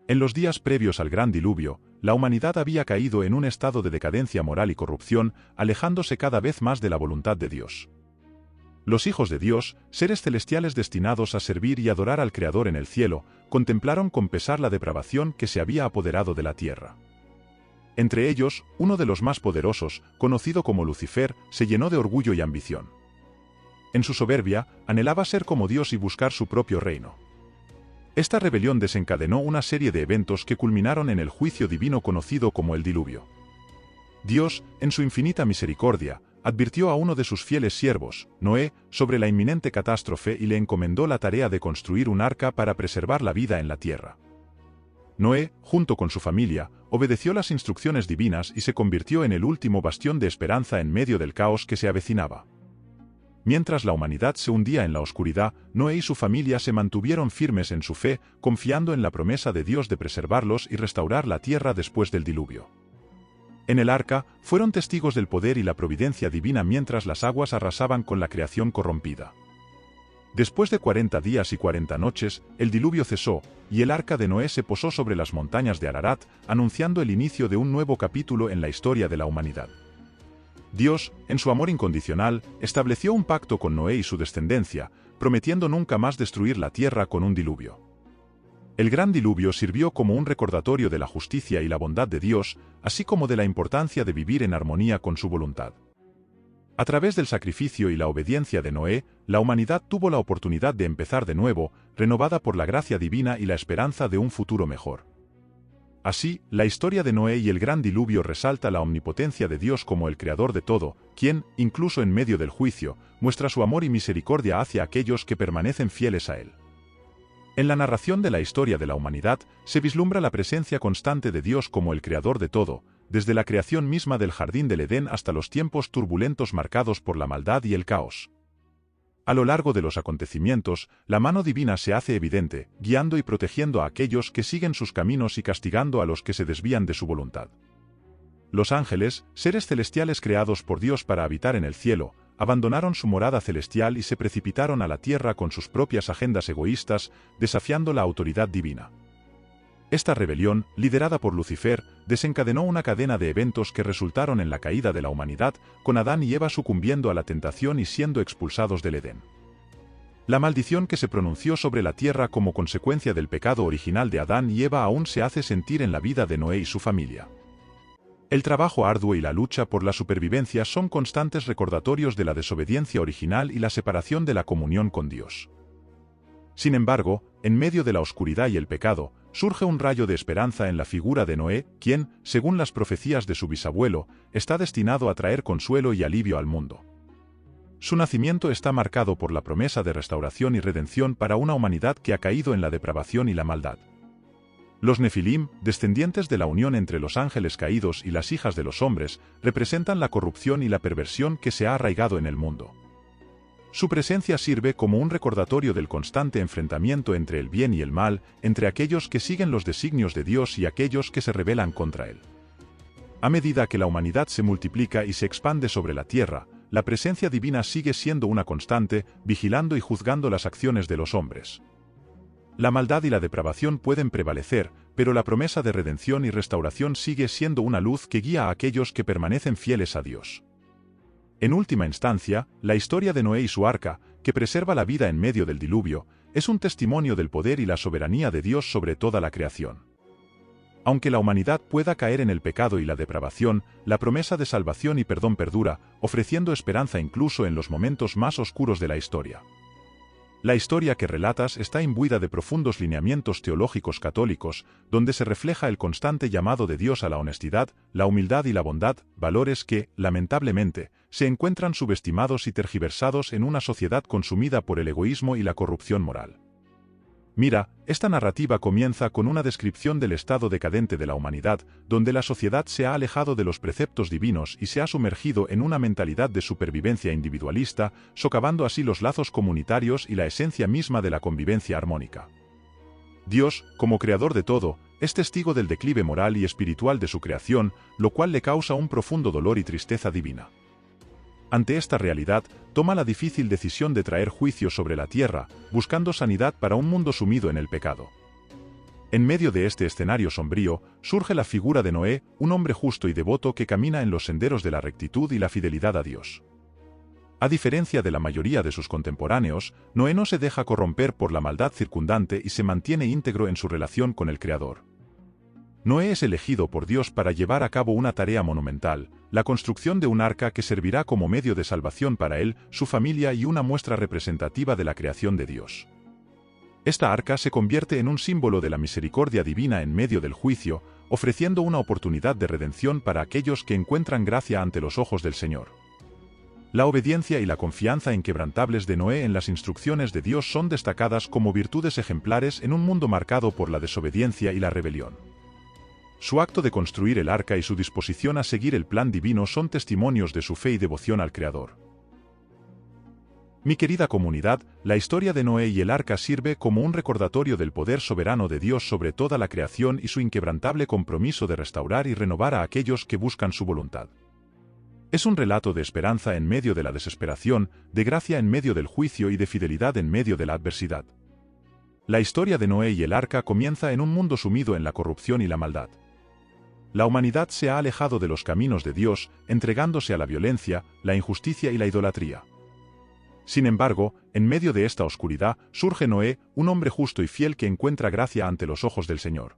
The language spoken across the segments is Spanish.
En los días previos al gran diluvio, la humanidad había caído en un estado de decadencia moral y corrupción, alejándose cada vez más de la voluntad de Dios. Los hijos de Dios, seres celestiales destinados a servir y adorar al Creador en el cielo, contemplaron con pesar la depravación que se había apoderado de la tierra. Entre ellos, uno de los más poderosos, conocido como Lucifer, se llenó de orgullo y ambición. En su soberbia, anhelaba ser como Dios y buscar su propio reino. Esta rebelión desencadenó una serie de eventos que culminaron en el juicio divino conocido como el diluvio. Dios, en su infinita misericordia, advirtió a uno de sus fieles siervos, Noé, sobre la inminente catástrofe y le encomendó la tarea de construir un arca para preservar la vida en la tierra. Noé, junto con su familia, obedeció las instrucciones divinas y se convirtió en el último bastión de esperanza en medio del caos que se avecinaba. Mientras la humanidad se hundía en la oscuridad, Noé y su familia se mantuvieron firmes en su fe, confiando en la promesa de Dios de preservarlos y restaurar la tierra después del diluvio. En el arca, fueron testigos del poder y la providencia divina mientras las aguas arrasaban con la creación corrompida. Después de 40 días y 40 noches, el diluvio cesó, y el arca de Noé se posó sobre las montañas de Ararat, anunciando el inicio de un nuevo capítulo en la historia de la humanidad. Dios, en su amor incondicional, estableció un pacto con Noé y su descendencia, prometiendo nunca más destruir la tierra con un diluvio. El gran diluvio sirvió como un recordatorio de la justicia y la bondad de Dios, así como de la importancia de vivir en armonía con su voluntad. A través del sacrificio y la obediencia de Noé, la humanidad tuvo la oportunidad de empezar de nuevo, renovada por la gracia divina y la esperanza de un futuro mejor. Así, la historia de Noé y el gran diluvio resalta la omnipotencia de Dios como el creador de todo, quien, incluso en medio del juicio, muestra su amor y misericordia hacia aquellos que permanecen fieles a él. En la narración de la historia de la humanidad, se vislumbra la presencia constante de Dios como el creador de todo, desde la creación misma del jardín del Edén hasta los tiempos turbulentos marcados por la maldad y el caos. A lo largo de los acontecimientos, la mano divina se hace evidente, guiando y protegiendo a aquellos que siguen sus caminos y castigando a los que se desvían de su voluntad. Los ángeles, seres celestiales creados por Dios para habitar en el cielo, abandonaron su morada celestial y se precipitaron a la tierra con sus propias agendas egoístas, desafiando la autoridad divina. Esta rebelión, liderada por Lucifer, desencadenó una cadena de eventos que resultaron en la caída de la humanidad, con Adán y Eva sucumbiendo a la tentación y siendo expulsados del Edén. La maldición que se pronunció sobre la tierra como consecuencia del pecado original de Adán y Eva aún se hace sentir en la vida de Noé y su familia. El trabajo arduo y la lucha por la supervivencia son constantes recordatorios de la desobediencia original y la separación de la comunión con Dios. Sin embargo, en medio de la oscuridad y el pecado, surge un rayo de esperanza en la figura de Noé, quien, según las profecías de su bisabuelo, está destinado a traer consuelo y alivio al mundo. Su nacimiento está marcado por la promesa de restauración y redención para una humanidad que ha caído en la depravación y la maldad. Los Nefilim, descendientes de la unión entre los ángeles caídos y las hijas de los hombres, representan la corrupción y la perversión que se ha arraigado en el mundo. Su presencia sirve como un recordatorio del constante enfrentamiento entre el bien y el mal, entre aquellos que siguen los designios de Dios y aquellos que se rebelan contra él. A medida que la humanidad se multiplica y se expande sobre la tierra, la presencia divina sigue siendo una constante, vigilando y juzgando las acciones de los hombres. La maldad y la depravación pueden prevalecer, pero la promesa de redención y restauración sigue siendo una luz que guía a aquellos que permanecen fieles a Dios. En última instancia, la historia de Noé y su arca, que preserva la vida en medio del diluvio, es un testimonio del poder y la soberanía de Dios sobre toda la creación. Aunque la humanidad pueda caer en el pecado y la depravación, la promesa de salvación y perdón perdura, ofreciendo esperanza incluso en los momentos más oscuros de la historia. La historia que relatas está imbuida de profundos lineamientos teológicos católicos, donde se refleja el constante llamado de Dios a la honestidad, la humildad y la bondad, valores que, lamentablemente, se encuentran subestimados y tergiversados en una sociedad consumida por el egoísmo y la corrupción moral. Mira, esta narrativa comienza con una descripción del estado decadente de la humanidad, donde la sociedad se ha alejado de los preceptos divinos y se ha sumergido en una mentalidad de supervivencia individualista, socavando así los lazos comunitarios y la esencia misma de la convivencia armónica. Dios, como creador de todo, es testigo del declive moral y espiritual de su creación, lo cual le causa un profundo dolor y tristeza divina. Ante esta realidad, toma la difícil decisión de traer juicio sobre la tierra, buscando sanidad para un mundo sumido en el pecado. En medio de este escenario sombrío, surge la figura de Noé, un hombre justo y devoto que camina en los senderos de la rectitud y la fidelidad a Dios. A diferencia de la mayoría de sus contemporáneos, Noé no se deja corromper por la maldad circundante y se mantiene íntegro en su relación con el Creador. Noé es elegido por Dios para llevar a cabo una tarea monumental, la construcción de un arca que servirá como medio de salvación para él, su familia y una muestra representativa de la creación de Dios. Esta arca se convierte en un símbolo de la misericordia divina en medio del juicio, ofreciendo una oportunidad de redención para aquellos que encuentran gracia ante los ojos del Señor. La obediencia y la confianza inquebrantables de Noé en las instrucciones de Dios son destacadas como virtudes ejemplares en un mundo marcado por la desobediencia y la rebelión. Su acto de construir el arca y su disposición a seguir el plan divino son testimonios de su fe y devoción al Creador. Mi querida comunidad, la historia de Noé y el arca sirve como un recordatorio del poder soberano de Dios sobre toda la creación y su inquebrantable compromiso de restaurar y renovar a aquellos que buscan su voluntad. Es un relato de esperanza en medio de la desesperación, de gracia en medio del juicio y de fidelidad en medio de la adversidad. La historia de Noé y el arca comienza en un mundo sumido en la corrupción y la maldad. La humanidad se ha alejado de los caminos de Dios, entregándose a la violencia, la injusticia y la idolatría. Sin embargo, en medio de esta oscuridad, surge Noé, un hombre justo y fiel que encuentra gracia ante los ojos del Señor.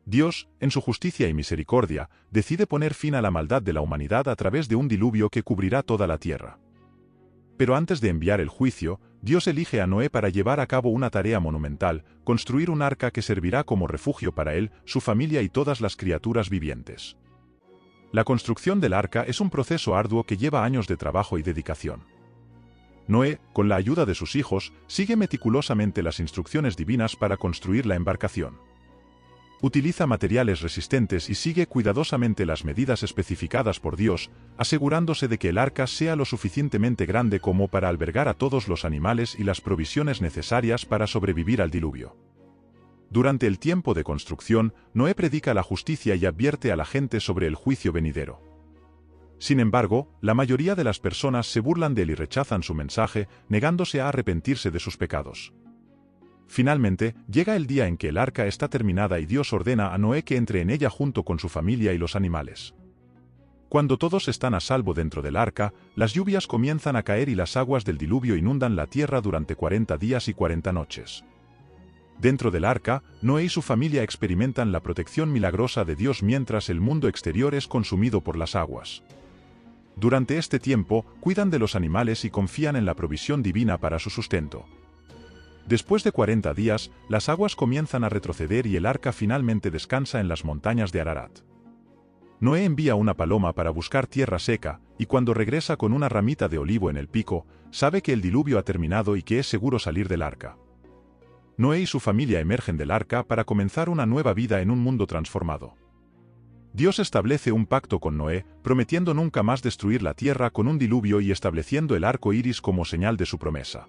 Dios, en su justicia y misericordia, decide poner fin a la maldad de la humanidad a través de un diluvio que cubrirá toda la tierra. Pero antes de enviar el juicio, Dios elige a Noé para llevar a cabo una tarea monumental, construir un arca que servirá como refugio para él, su familia y todas las criaturas vivientes. La construcción del arca es un proceso arduo que lleva años de trabajo y dedicación. Noé, con la ayuda de sus hijos, sigue meticulosamente las instrucciones divinas para construir la embarcación. Utiliza materiales resistentes y sigue cuidadosamente las medidas especificadas por Dios, asegurándose de que el arca sea lo suficientemente grande como para albergar a todos los animales y las provisiones necesarias para sobrevivir al diluvio. Durante el tiempo de construcción, Noé predica la justicia y advierte a la gente sobre el juicio venidero. Sin embargo, la mayoría de las personas se burlan de él y rechazan su mensaje, negándose a arrepentirse de sus pecados. Finalmente, llega el día en que el arca está terminada y Dios ordena a Noé que entre en ella junto con su familia y los animales. Cuando todos están a salvo dentro del arca, las lluvias comienzan a caer y las aguas del diluvio inundan la tierra durante 40 días y 40 noches. Dentro del arca, Noé y su familia experimentan la protección milagrosa de Dios mientras el mundo exterior es consumido por las aguas. Durante este tiempo, cuidan de los animales y confían en la provisión divina para su sustento. Después de 40 días, las aguas comienzan a retroceder y el arca finalmente descansa en las montañas de Ararat. Noé envía una paloma para buscar tierra seca, y cuando regresa con una ramita de olivo en el pico, sabe que el diluvio ha terminado y que es seguro salir del arca. Noé y su familia emergen del arca para comenzar una nueva vida en un mundo transformado. Dios establece un pacto con Noé, prometiendo nunca más destruir la tierra con un diluvio y estableciendo el arco iris como señal de su promesa.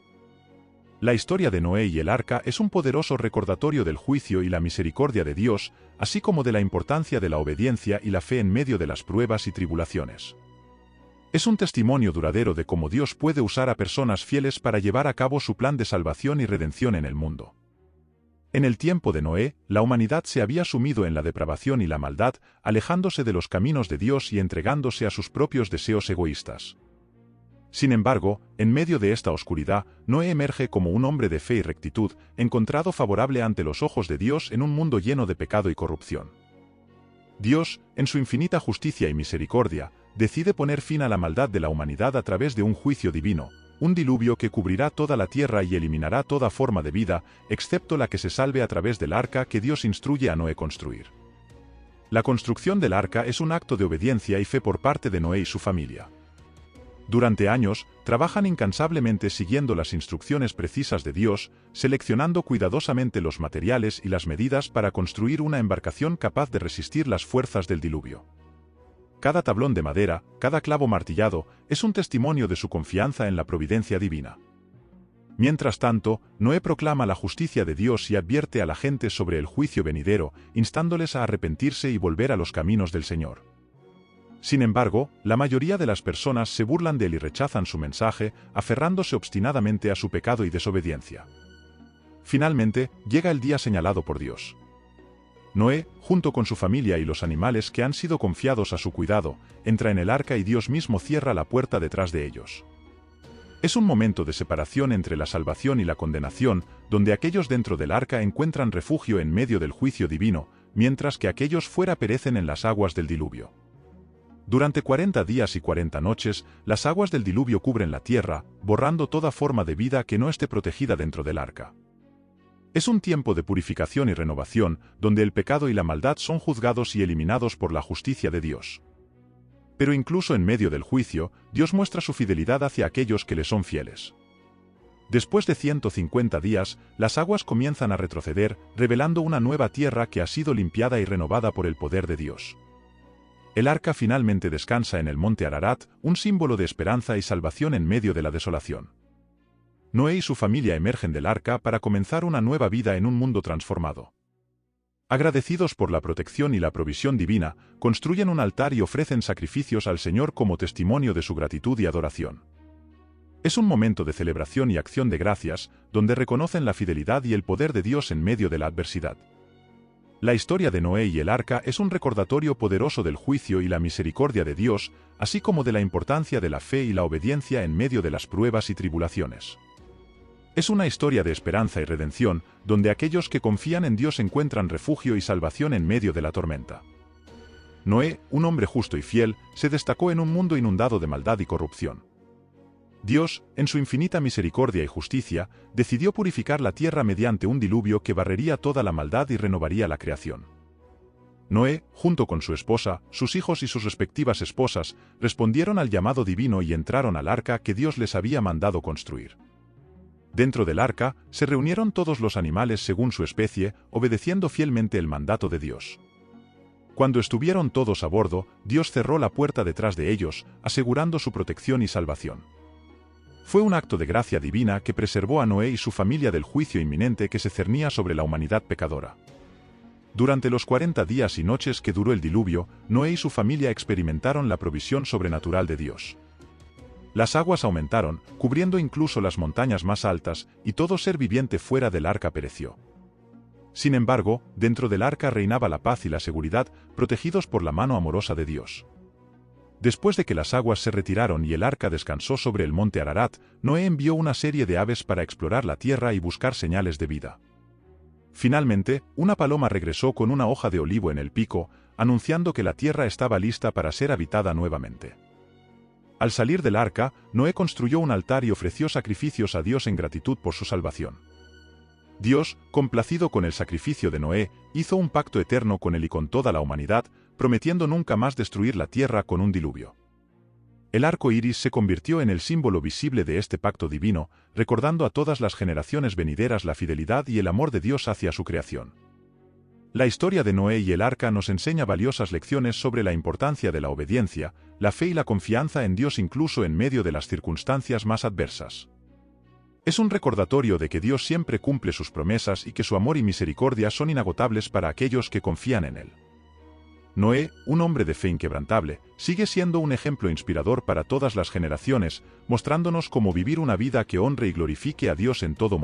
La historia de Noé y el arca es un poderoso recordatorio del juicio y la misericordia de Dios, así como de la importancia de la obediencia y la fe en medio de las pruebas y tribulaciones. Es un testimonio duradero de cómo Dios puede usar a personas fieles para llevar a cabo su plan de salvación y redención en el mundo. En el tiempo de Noé, la humanidad se había sumido en la depravación y la maldad, alejándose de los caminos de Dios y entregándose a sus propios deseos egoístas. Sin embargo, en medio de esta oscuridad, Noé emerge como un hombre de fe y rectitud, encontrado favorable ante los ojos de Dios en un mundo lleno de pecado y corrupción. Dios, en su infinita justicia y misericordia, decide poner fin a la maldad de la humanidad a través de un juicio divino, un diluvio que cubrirá toda la tierra y eliminará toda forma de vida, excepto la que se salve a través del arca que Dios instruye a Noé construir. La construcción del arca es un acto de obediencia y fe por parte de Noé y su familia. Durante años, trabajan incansablemente siguiendo las instrucciones precisas de Dios, seleccionando cuidadosamente los materiales y las medidas para construir una embarcación capaz de resistir las fuerzas del diluvio. Cada tablón de madera, cada clavo martillado, es un testimonio de su confianza en la providencia divina. Mientras tanto, Noé proclama la justicia de Dios y advierte a la gente sobre el juicio venidero, instándoles a arrepentirse y volver a los caminos del Señor. Sin embargo, la mayoría de las personas se burlan de él y rechazan su mensaje, aferrándose obstinadamente a su pecado y desobediencia. Finalmente, llega el día señalado por Dios. Noé, junto con su familia y los animales que han sido confiados a su cuidado, entra en el arca y Dios mismo cierra la puerta detrás de ellos. Es un momento de separación entre la salvación y la condenación, donde aquellos dentro del arca encuentran refugio en medio del juicio divino, mientras que aquellos fuera perecen en las aguas del diluvio. Durante 40 días y 40 noches, las aguas del diluvio cubren la tierra, borrando toda forma de vida que no esté protegida dentro del arca. Es un tiempo de purificación y renovación, donde el pecado y la maldad son juzgados y eliminados por la justicia de Dios. Pero incluso en medio del juicio, Dios muestra su fidelidad hacia aquellos que le son fieles. Después de 150 días, las aguas comienzan a retroceder, revelando una nueva tierra que ha sido limpiada y renovada por el poder de Dios. El arca finalmente descansa en el monte Ararat, un símbolo de esperanza y salvación en medio de la desolación. Noé y su familia emergen del arca para comenzar una nueva vida en un mundo transformado. Agradecidos por la protección y la provisión divina, construyen un altar y ofrecen sacrificios al Señor como testimonio de su gratitud y adoración. Es un momento de celebración y acción de gracias, donde reconocen la fidelidad y el poder de Dios en medio de la adversidad. La historia de Noé y el arca es un recordatorio poderoso del juicio y la misericordia de Dios, así como de la importancia de la fe y la obediencia en medio de las pruebas y tribulaciones. Es una historia de esperanza y redención, donde aquellos que confían en Dios encuentran refugio y salvación en medio de la tormenta. Noé, un hombre justo y fiel, se destacó en un mundo inundado de maldad y corrupción. Dios, en su infinita misericordia y justicia, decidió purificar la tierra mediante un diluvio que barrería toda la maldad y renovaría la creación. Noé, junto con su esposa, sus hijos y sus respectivas esposas, respondieron al llamado divino y entraron al arca que Dios les había mandado construir. Dentro del arca, se reunieron todos los animales según su especie, obedeciendo fielmente el mandato de Dios. Cuando estuvieron todos a bordo, Dios cerró la puerta detrás de ellos, asegurando su protección y salvación. Fue un acto de gracia divina que preservó a Noé y su familia del juicio inminente que se cernía sobre la humanidad pecadora. Durante los 40 días y noches que duró el diluvio, Noé y su familia experimentaron la provisión sobrenatural de Dios. Las aguas aumentaron, cubriendo incluso las montañas más altas, y todo ser viviente fuera del arca pereció. Sin embargo, dentro del arca reinaba la paz y la seguridad, protegidos por la mano amorosa de Dios. Después de que las aguas se retiraron y el arca descansó sobre el monte Ararat, Noé envió una serie de aves para explorar la tierra y buscar señales de vida. Finalmente, una paloma regresó con una hoja de olivo en el pico, anunciando que la tierra estaba lista para ser habitada nuevamente. Al salir del arca, Noé construyó un altar y ofreció sacrificios a Dios en gratitud por su salvación. Dios, complacido con el sacrificio de Noé, hizo un pacto eterno con él y con toda la humanidad, prometiendo nunca más destruir la tierra con un diluvio. El arco iris se convirtió en el símbolo visible de este pacto divino, recordando a todas las generaciones venideras la fidelidad y el amor de Dios hacia su creación. La historia de Noé y el arca nos enseña valiosas lecciones sobre la importancia de la obediencia, la fe y la confianza en Dios incluso en medio de las circunstancias más adversas. Es un recordatorio de que Dios siempre cumple sus promesas y que su amor y misericordia son inagotables para aquellos que confían en Él. Noé, un hombre de fe inquebrantable, sigue siendo un ejemplo inspirador para todas las generaciones, mostrándonos cómo vivir una vida que honre y glorifique a Dios en todo momento.